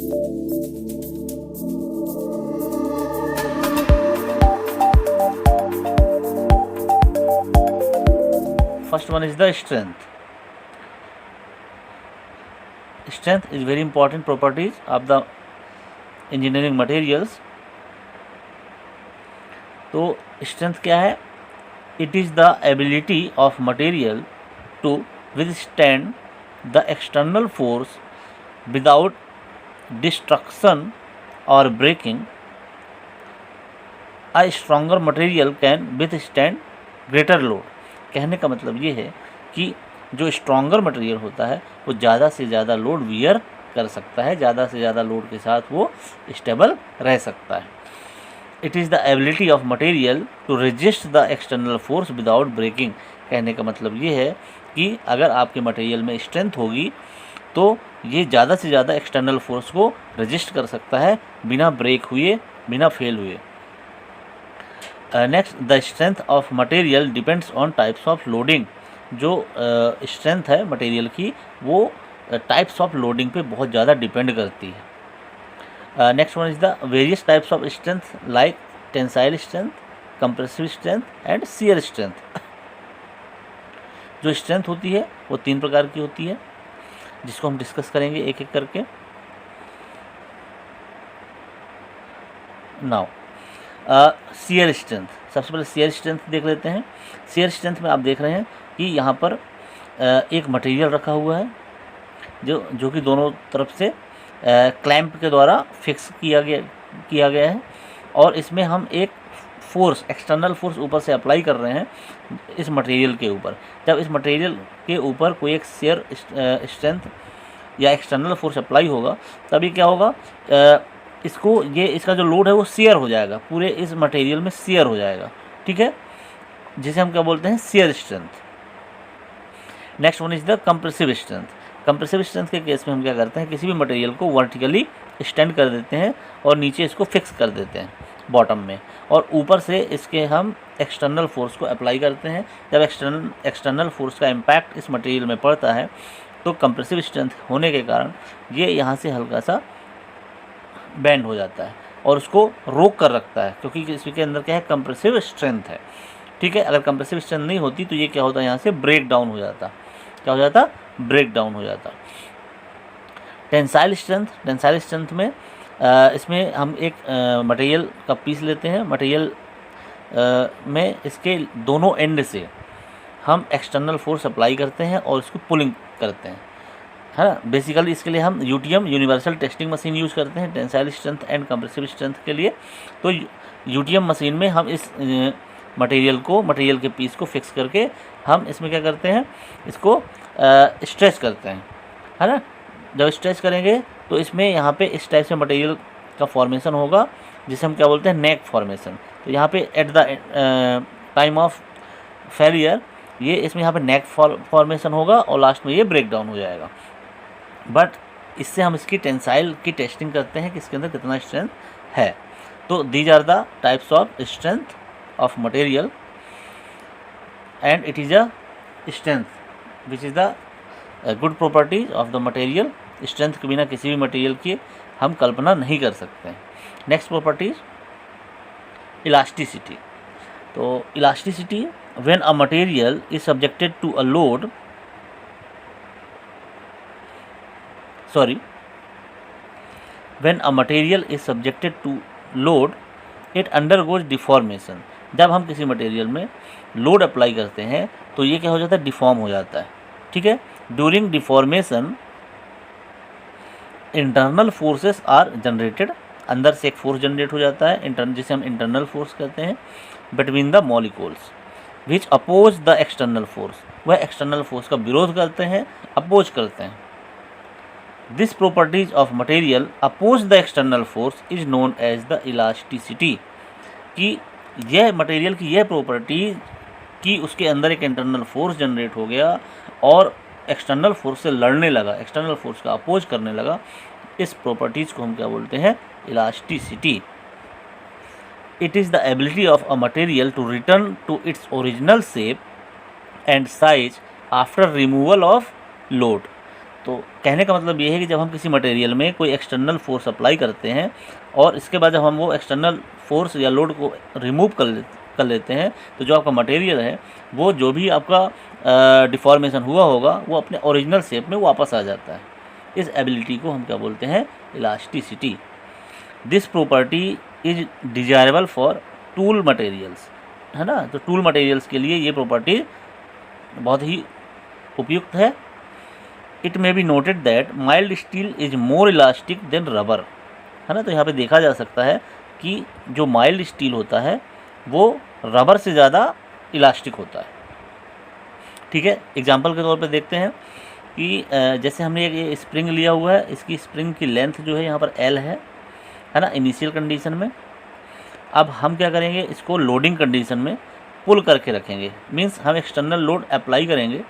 First one is the strength. Strength is very important properties of the engineering materials. तो strength क्या है? It is the ability of material to withstand the external force without destruction or breaking. A stronger material can withstand greater load. कहने का मतलब ये है कि जो स्ट्रॉन्गर मटेरियल होता है वो ज़्यादा से ज़्यादा लोड वियर कर सकता है, ज़्यादा से ज़्यादा लोड के साथ वो स्टेबल रह सकता है. It is the ability of material to resist the external force without breaking. कहने का मतलब ये है कि अगर आपके मटेरियल में स्ट्रेंथ होगी तो ये ज़्यादा से ज़्यादा एक्सटर्नल फोर्स को रेजिस्ट कर सकता है बिना ब्रेक हुए, बिना फेल हुए. Next, the strength of material depends on types of loading. जो स्ट्रेंथ है मटेरियल की वो टाइप्स ऑफ लोडिंग पे बहुत ज़्यादा डिपेंड करती है. Next one is the various types of strength like tensile strength, compressive strength and shear strength. जो स्ट्रेंथ होती है वो 3 प्रकार की होती है जिसको हम डिस्कस करेंगे एक एक करके. Now shear strength. सबसे पहले शियर स्ट्रेंथ देख लेते हैं. शियर स्ट्रेंथ में आप देख रहे हैं कि यहाँ पर एक मटेरियल रखा हुआ है जो कि दोनों तरफ से क्लैंप के द्वारा फिक्स किया गया है और इसमें हम एक फोर्स, एक्सटर्नल फोर्स ऊपर से अप्लाई कर रहे हैं इस मटेरियल के ऊपर. जब इस मटेरियल के ऊपर कोई एक शियर स्ट्रेंथ या एक्सटर्नल फोर्स अप्लाई होगा तभी क्या होगा, इसका जो लोड है वो शियर हो जाएगा, पूरे इस मटेरियल में शियर हो जाएगा. ठीक है, जिसे हम क्या बोलते हैं, shear strength. Next one is the compressive strength. Compressive strength के केस में हम क्या करते हैं, किसी भी मटेरियल को वर्टिकली स्टैंड कर देते हैं और नीचे इसको फिक्स कर देते हैं बॉटम में, और ऊपर से इसके हम एक्सटर्नल फोर्स को अप्लाई करते हैं. जब एक्सटर्नल फोर्स का इम्पैक्ट इस मटेरियल में पड़ता है तो कंप्रेसिव स्ट्रेंथ होने के कारण ये यहाँ से हल्का सा बैंड हो जाता है और उसको रोक कर रखता है, क्योंकि इसके अंदर क्या है, कंप्रेसिव स्ट्रेंथ है. ठीक है, अगर कंप्रेसिव स्ट्रेंथ नहीं होती तो ये क्या होता है, यहाँ से ब्रेक डाउन हो जाता. क्या हो जाता, ब्रेक डाउन हो जाता. Tensile strength. टेंसाइल स्ट्रेंथ में इसमें हम एक मटेरियल का पीस लेते हैं. मटेरियल में इसके दोनों एंड से हम एक्सटर्नल फोर्स अप्लाई करते हैं और इसको पुलिंग करते हैं, है ना. बेसिकली इसके लिए हम UTM, universal testing machine use करते हैं tensile strength and compressive strength के लिए. तो यूटीएम मशीन में हम इस मटेरियल के पीस को फिक्स करके हम इसमें क्या करते हैं, इसको स्ट्रेच करते हैं, है ना. जब स्ट्रेच करेंगे तो इसमें यहाँ पे इस टाइप से मटेरियल का फॉर्मेशन होगा जिसे हम क्या बोलते हैं, नेक फॉर्मेशन. तो यहाँ पे at the time of failure ये इसमें यहाँ पे नेक फॉर्मेशन होगा और लास्ट में ये ब्रेक डाउन हो जाएगा. बट इससे हम इसकी टेंसाइल की टेस्टिंग करते हैं कि इसके अंदर कितना स्ट्रेंथ है. तो these are the types of strength of material and it is a strength which is the good properties of the material. Strength के बिना किसी भी मटेरियल की हम कल्पना नहीं कर सकते हैं. Next properties, elasticity. तो elasticity, when a material is subjected to a load, when a material is subjected to load it undergoes deformation. जब हम किसी मटेरियल में लोड अप्लाई करते हैं तो ये क्या हो जाता है, डिफॉर्म हो जाता है. ठीक है, during deformation internal forces are generated. अंदर से एक फोर्स जनरेट हो जाता है जिसे हम इंटरनल फोर्स कहते हैं, between the molecules which oppose the external force. वह एक्सटर्नल फोर्स का विरोध करते हैं, अपोज करते हैं. This properties of material oppose the external force is known as the elasticity. कि यह मटेरियल की यह प्रॉपर्टी कि उसके अंदर एक इंटरनल फोर्स जनरेट हो गया और एक्सटर्नल फोर्स से लड़ने लगा, एक्सटर्नल फोर्स का अपोज करने लगा, इस प्रॉपर्टीज़ को हम क्या बोलते हैं, elasticity. It is the ability of a material to return to its original shape and size after removal of load. तो कहने का मतलब ये है कि जब हम किसी मटेरियल में कोई एक्सटर्नल फोर्स अप्लाई करते हैं और इसके बाद जब हम वो एक्सटर्नल फोर्स या लोड को रिमूव कर लेते हैं, तो जो आपका मटेरियल है वो जो भी आपका डिफॉर्मेशन हुआ होगा वो अपने ओरिजिनल शेप में वापस आ जाता है। इस एबिलिटी को हम क्या बोलते हैं? Elasticity. This property is desirable for tool materials, है ना। तो टूल मटेरियल्स के लिए ये प्रॉपर्टी बहुत ही उपयुक्त है। It may be noted that mild steel is more elastic than rubber, है ना। तो यहाँ पे देखा जा सकता है कि जो माइल्ड स्टील होता है वो रबर से ज़्यादा इलास्टिक होता है। ठीक है, एग्जांपल के तौर पे देखते हैं कि जैसे हमने एक स्प्रिंग लिया हुआ है, इसकी स्प्रिंग की लेंथ जो है यहाँ पर L है ना, इनिशियल कंडीशन में। अब हम क्या करेंगे, इसको लोडिंग कंडीशन में पुल करके रखेंगे, मींस हम एक्सटर्नल लोड अप्लाई करेंगे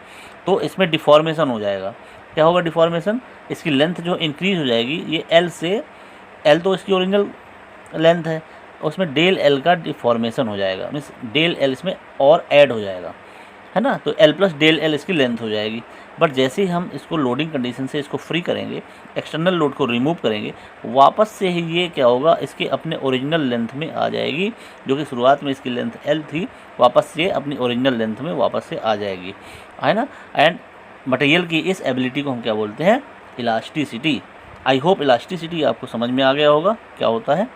तो इसमें डिफॉर्मेशन हो जाएगा। क्या होगा डिफॉर्मेशन? इसकी लेंथ जो इंक्रीज हो जाएगी, ये L से L तो इसकी ओरिजिनल लेंथ है, उसमें डेल L का डिफॉर्मेशन हो जाएगा, मीन्स डेल L इसमें और ऐड हो जाएगा, है ना। तो L प्लस डेल L इसकी लेंथ हो जाएगी। बट जैसे ही हम इसको लोडिंग कंडीशन से इसको फ्री करेंगे, एक्सटर्नल लोड को रिमूव करेंगे, वापस से ही ये क्या होगा, इसके अपने ओरिजिनल लेंथ में आ जाएगी। जो कि शुरुआत में इसकी लेंथ L थी, वापस से अपनी ओरिजिनल लेंथ में वापस से आ जाएगी, है ना। एंड मटेरियल की इस एबिलिटी को हम क्या बोलते हैं? इलास्टिसिटी। आई होप इलास्टिसिटी आपको समझ में आ गया होगा क्या होता है।